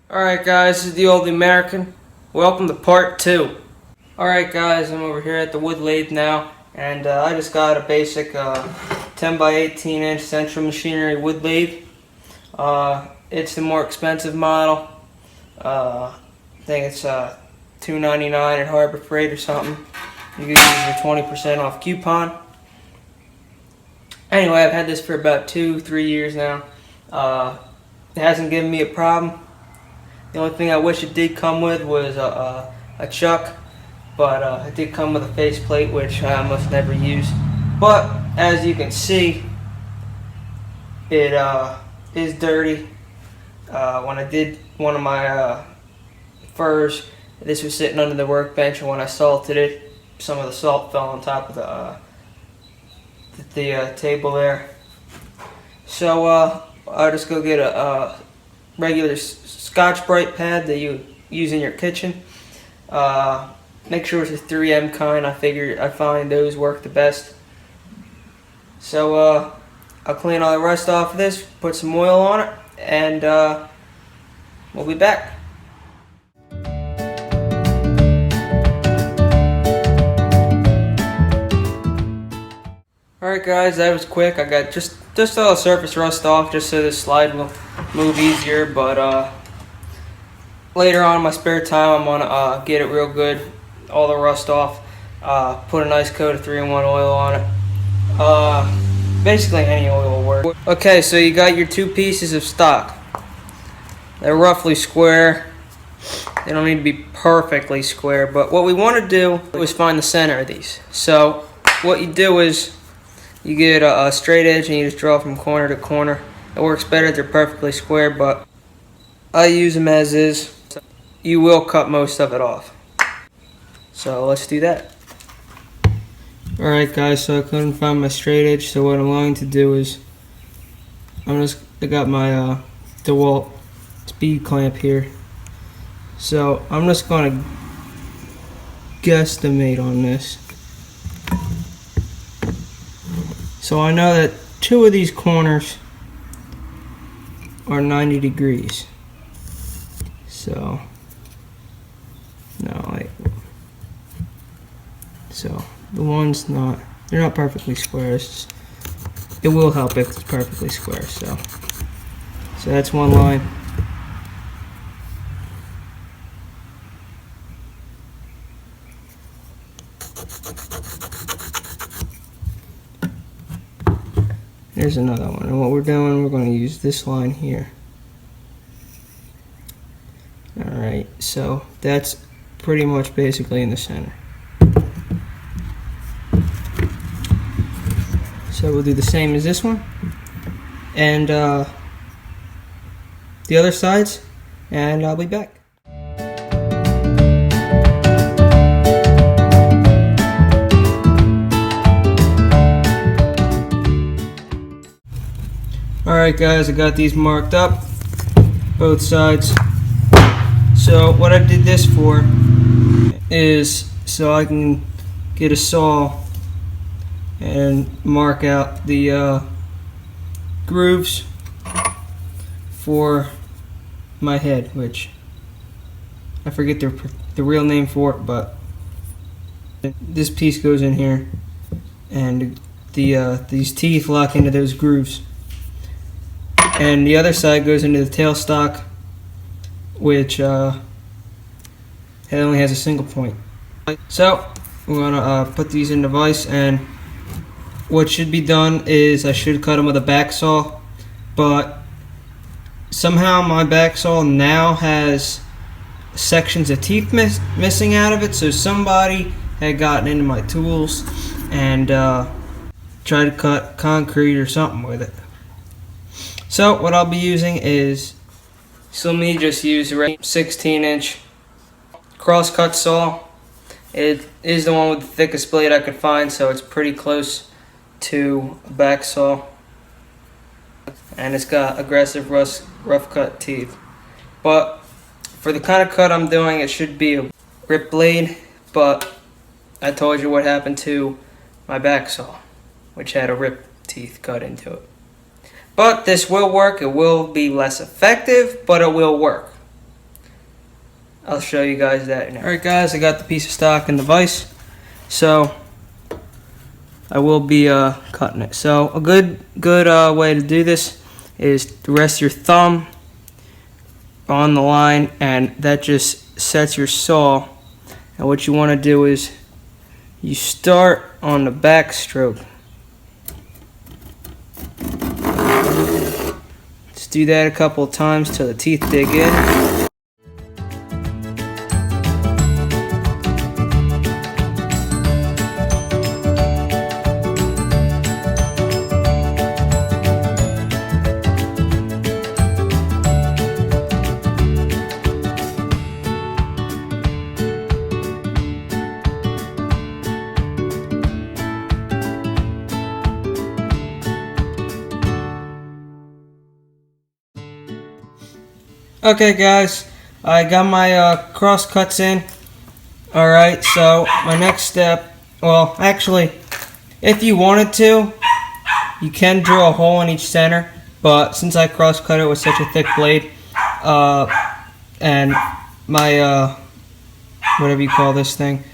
Alright guys, this is the Old American. Welcome to part 2. Alright guys, I'm over here at the wood lathe now, and I just got a basic 10 by 18 inch Central Machinery wood lathe. It's the more expensive model. I think it's $2.99 at Harbor Freight or something. You can use your 20% off coupon. Anyway, I've had this for about 2-3 years now. It hasn't given me a problem. The only thing I wish it did come with was a chuck, but it did come with a faceplate, which I must never use. But as you can see, it is dirty. When I did one of my furs, this was sitting under the workbench, and when I salted it, some of the salt fell on top of the table there. So I'll just go get a regular Scotch-Brite pad that you use in your kitchen. Make sure it's a 3M kind. I find those work the best. So I'll clean all the rust off of this, put some oil on it, and we'll be back. Alright guys, that was quick. I got just all the surface rust off just so this slide will move easier, but later on in my spare time I'm gonna get it real good, all the rust off, put a nice coat of 3-in-1 oil on it. Basically any oil will work. Okay, so you got your two pieces of stock. They're roughly square. They don't need to be perfectly square, but what we want to do is find the center of these. So what you do is you get a straight edge and you just draw from corner to corner. It works better if they're perfectly square, but I use them as is. You will cut most of it off. So let's do that. Alright guys, so I couldn't find my straight edge, so what I'm going to do is I got my DeWalt speed clamp here. So I'm just going to guesstimate on this. So I know that two of these corners are 90 degrees. So, so the one's they're not perfectly square. It will help if it's perfectly square. So that's one line. Here's another one, and what we're doing, we're going to use this line here. Alright, so that's pretty much basically in the center. So we'll do the same as this one, and the other sides, and I'll be back. Alright guys, I got these marked up, both sides. So what I did this for is so I can get a saw and mark out the grooves for my head, which I forget the real name for it, but this piece goes in here, and these teeth lock into those grooves. And the other side goes into the tailstock, which it only has a single point. So we're gonna put these in the vise, and what should be done is I should cut them with a back saw, but somehow my back saw now has sections of teeth missing out of it. So somebody had gotten into my tools and tried to cut concrete or something with it. So what I'll be using is, so let me just use a 16-inch crosscut saw. It is the one with the thickest blade I could find, so it's pretty close to a back saw. And it's got aggressive rough cut teeth. But for the kind of cut I'm doing, it should be a rip blade, but I told you what happened to my back saw, which had a rip teeth cut into it. But this will work. It will be less effective, but it will work. I'll show you guys that now. Alright guys, I got the piece of stock in the vise, so I will be cutting it. So a good way to do this is to rest your thumb on the line, and that just sets your saw. And what you want to do is you start on the back stroke. Just do that a couple of times till the teeth dig in. Okay guys, I got my cross cuts in. Alright, so my next step, well actually, if you wanted to, you can drill a hole in each center, but since I cross cut it with such a thick blade, and my, whatever you call this thing,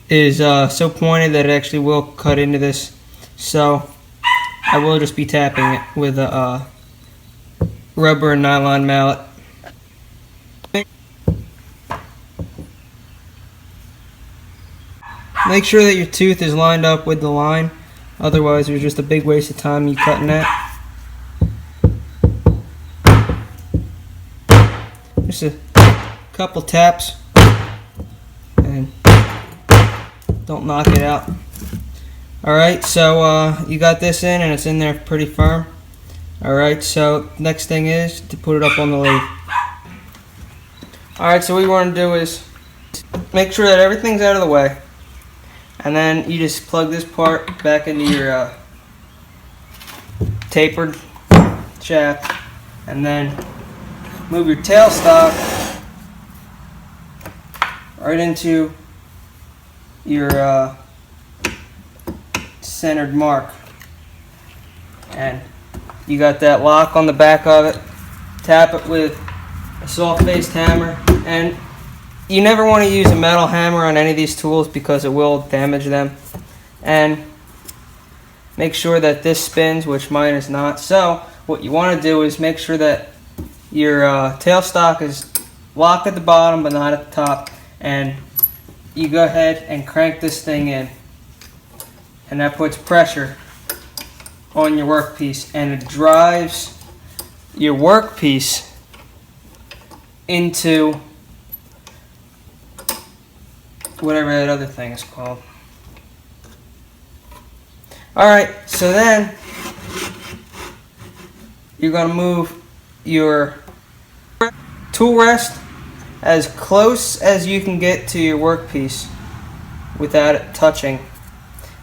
is so pointed that it actually will cut into this, so I will just be tapping it with a rubber and nylon mallet. Make sure that your tooth is lined up with the line, otherwise there's just a big waste of time you cutting that. Just a couple taps and don't knock it out. Alright, so you got this in and it's in there pretty firm. Alright, so next thing is to put it up on the lathe. Alright, so what you want to do is make sure that everything's out of the way. And then you just plug this part back into your tapered shaft, and then move your tailstock right into your centered mark. And you got that lock on the back of it. Tap it with a soft-faced hammer, and you never want to use a metal hammer on any of these tools because it will damage them. And make sure that this spins, which mine is not. So what you want to do is make sure that your tailstock is locked at the bottom but not at the top, and you go ahead and crank this thing in, and that puts pressure on your workpiece, and it drives your workpiece into whatever that other thing is called. Alright, so then you're going to move your tool rest as close as you can get to your workpiece without it touching.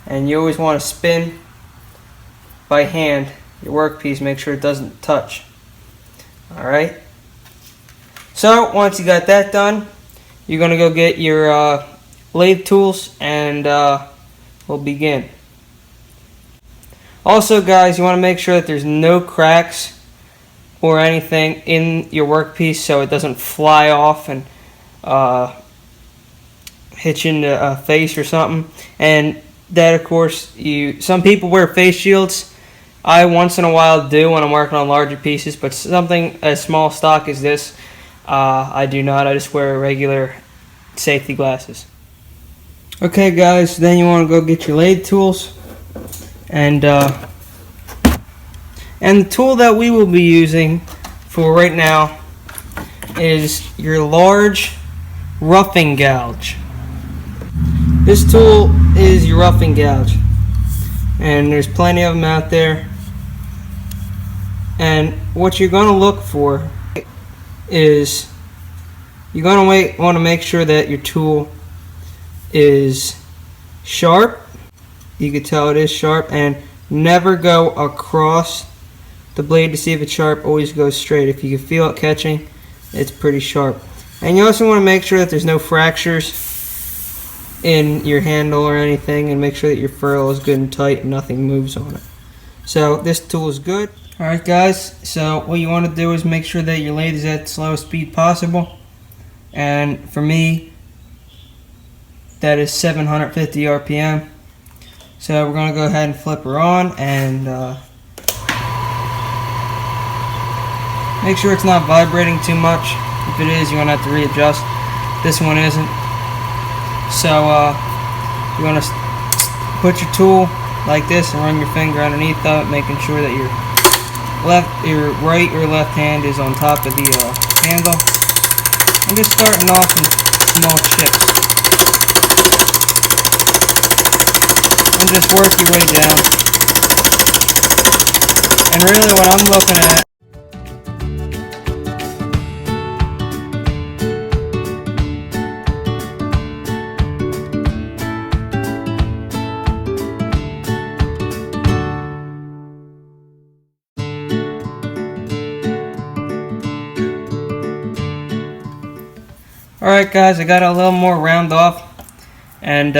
And you always want to spin by hand your workpiece, make sure it doesn't touch. Alright, so once you got that done, you're going to go get your lathe tools, and we'll begin. Also guys, you want to make sure that there's no cracks or anything in your workpiece so it doesn't fly off and hit you in the face or something. And that, of course, some people wear face shields. I once in a while do when I'm working on larger pieces, but something as small stock as this, I do not. I just wear regular safety glasses. Okay guys, then you want to go get your lathe tools, and the tool that we will be using for right now is your large roughing gouge. This tool is your roughing gouge, and there's plenty of them out there. And what you're going to look for is you're going to want to make sure that your tool is sharp. You can tell it is sharp, and never go across the blade to see if it's sharp. Always go straight. If you can feel it catching, it's pretty sharp. And you also want to make sure that there's no fractures in your handle or anything, and make sure that your ferrule is good and tight and nothing moves on it. So this tool is good. Alright guys, so what you want to do is make sure that your lathe is at the slowest speed possible. and for me that is 750 RPM. So we're going to go ahead and flip her on and make sure it's not vibrating too much. If it is, you're going to have to readjust. This one isn't. So you're going to put your tool like this and run your finger underneath of it, making sure that your right or left hand is on top of the handle. I'm just starting off in small chips. And just work your way down. And really what I'm looking at Alright guys, I got a little more round off, and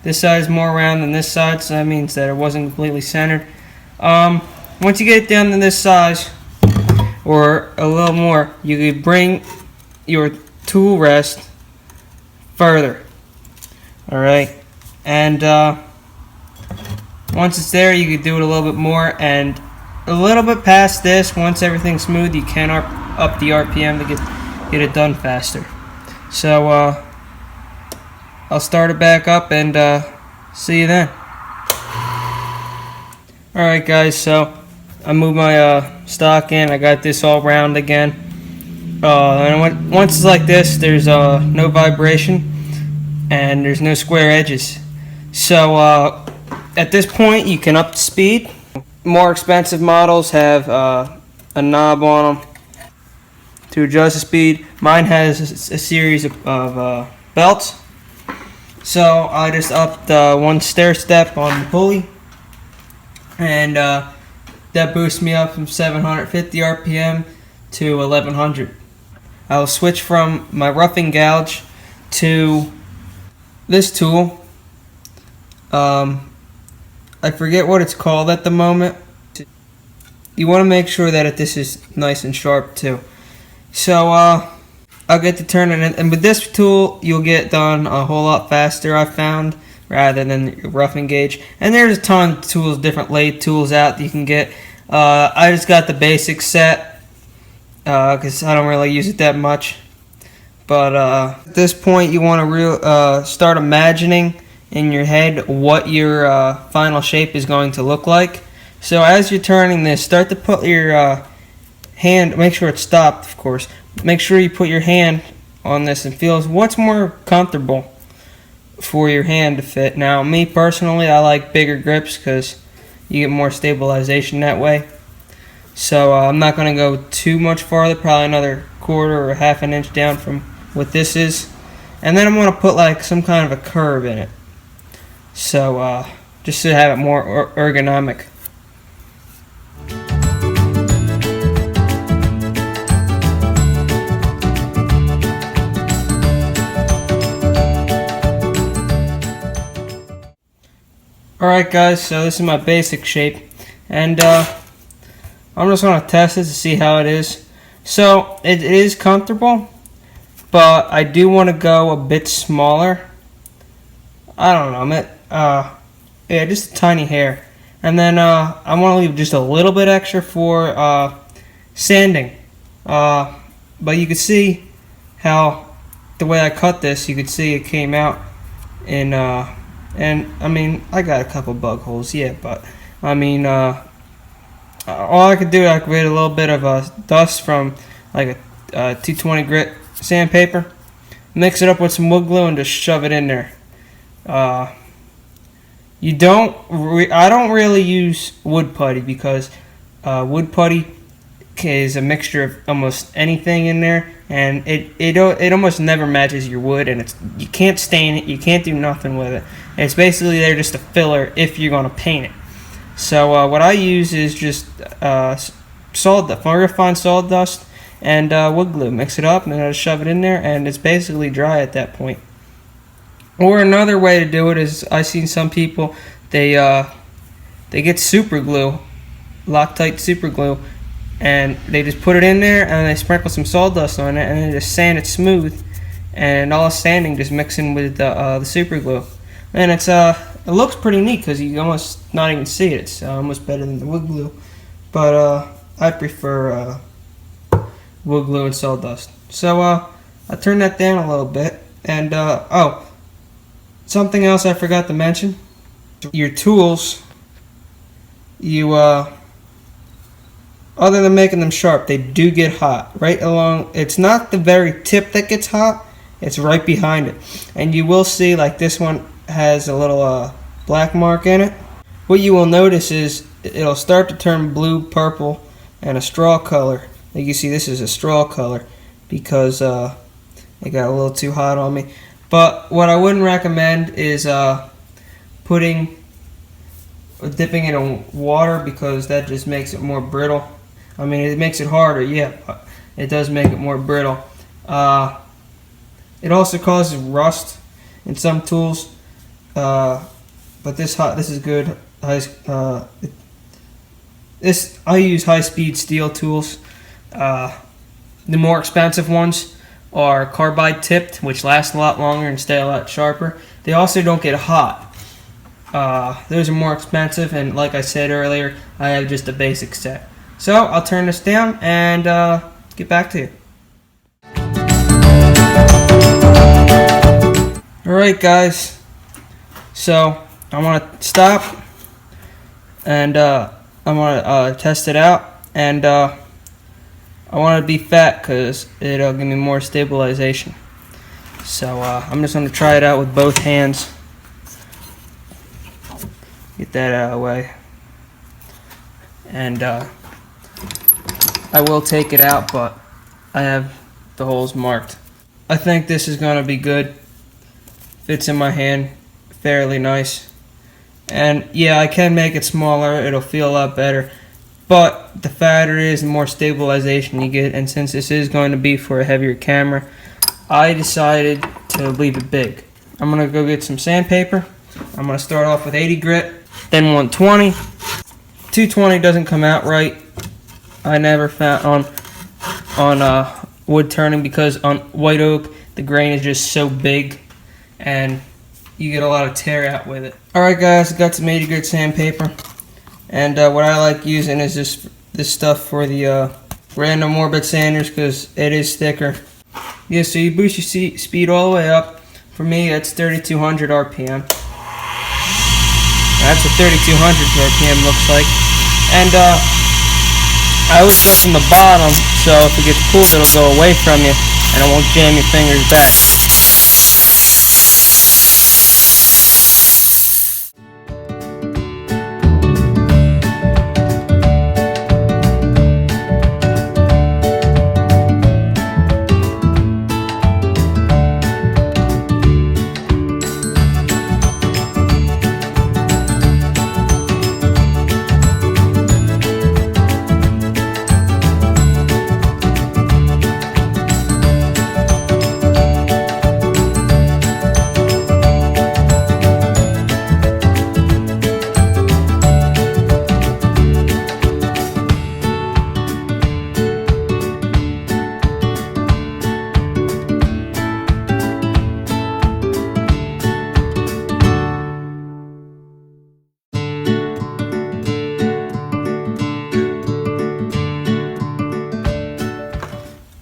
this side is more round than this side, so that means that it wasn't completely centered. Once you get it down to this size, or a little more, you could bring your tool rest further. Alright, and once it's there, you could do it a little bit more, and a little bit past this, once everything's smooth, you can up the RPM to get it done faster. So I'll start it back up and see you then. Alright guys, so I moved my stock in. I got this all round again, and once it's like this, there's no vibration and there's no square edges. So at this point you can up the speed. More expensive models have a knob on them to adjust the speed. Mine has a series of belts. So I just upped one stair step on the pulley, and that boosts me up from 750 RPM to 1100. I'll switch from my roughing gouge to this tool. I forget what it's called at the moment. You want to make sure that this is nice and sharp too. So I'll get to turning it, and with this tool you'll get done a whole lot faster, I found, rather than your roughing gauge. And there's a ton of tools, different lathe tools out that you can get. I just got the basic set because I don't really use it that much. But at this point you want to start imagining in your head what your final shape is going to look like. So as you're turning this, start to put your hand, make sure it's stopped, of course. Make sure you put your hand on this and feel what's more comfortable for your hand to fit. Now, me personally, I like bigger grips because you get more stabilization that way. So I'm not going to go too much farther, probably another quarter or half an inch down from what this is. And then I'm going to put like some kind of a curve in it. So just to have it more ergonomic. Alright guys, so this is my basic shape, and I'm just going to test it to see how it is. So it is comfortable, but I do want to go a bit smaller. I don't know, yeah, just a tiny hair. And then I want to leave just a little bit extra for sanding. But you can see how the way I cut this, you could see it came out in and I mean, I got a couple bug holes, yeah, but I mean, all I could do, I could get a little bit of dust from like a 220 grit sandpaper, mix it up with some wood glue, and just shove it in there. I don't really use wood putty because wood putty is a mixture of almost anything in there, and it almost never matches your wood, and you can't stain it, you can't do nothing with it. It's basically there just a filler if you're going to paint it. So what I use is just refined sawdust and wood glue. Mix it up and then I just shove it in there, and it's basically dry at that point. Or another way to do it is, I've seen some people, they get super glue, Loctite super glue, and they just put it in there and they sprinkle some sawdust on it and then just sand it smooth, and all the sanding just mixing with the super glue. And it looks pretty neat because you almost not even see it. It's almost better than the wood glue, but I prefer wood glue and sawdust. So I turned that down a little bit, and oh, something else I forgot to mention: your tools. You other than making them sharp, they do get hot right along. It's not the very tip that gets hot; it's right behind it, and you will see like this one has a little black mark in it. What you will notice is it'll start to turn blue, purple, and a straw color. Like you see, this is a straw color because it got a little too hot on me. But what I wouldn't recommend is dipping it in water, because that just makes it more brittle. I mean, it makes it harder, yeah, but it does make it more brittle. It also causes rust in some tools. But this is good. I use high-speed steel tools. The more expensive ones are carbide tipped, which last a lot longer and stay a lot sharper. They also don't get hot. Those are more expensive, and like I said earlier, I have just a basic set. So I'll turn this down and get back to you. Alright guys, so I want to stop and I want to test it out, and I want to be fat because it'll give me more stabilization. So I'm just going to try it out with both hands. Get that out of the way. And I will take it out, but I have the holes marked. I think this is going to be good. Fits in my hand fairly nice. And yeah, I can make it smaller. It'll feel a lot better. But the fatter it is, the more stabilization you get. And since this is going to be for a heavier camera, I decided to leave it big. I'm going to go get some sandpaper. I'm going to start off with 80 grit, then 120. 220 doesn't come out right. I never found on wood turning, because on white oak the grain is just so big and you get a lot of tear out with it. Alright guys, I got some 80 grit sandpaper, and what I like using is this stuff for the random morbid sanders, because it is thicker. Yeah, so you boost your speed all the way up. For me, that's 3200 RPM. That's what 3200 RPM looks like. And I always go from the bottom, so if it gets cooled, it'll go away from you and it won't jam your fingers back.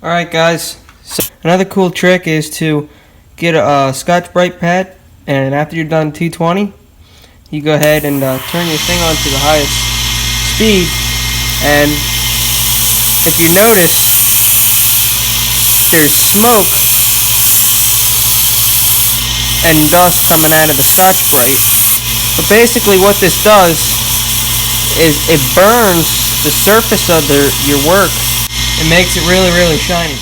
Alright guys, so another cool trick is to get a Scotch-Brite pad, and after you're done 220, you go ahead and turn your thing on to the highest speed, and if you notice, there's smoke and dust coming out of the Scotch-Brite. But basically what this does is it burns the surface of your work. It makes it really, really shiny.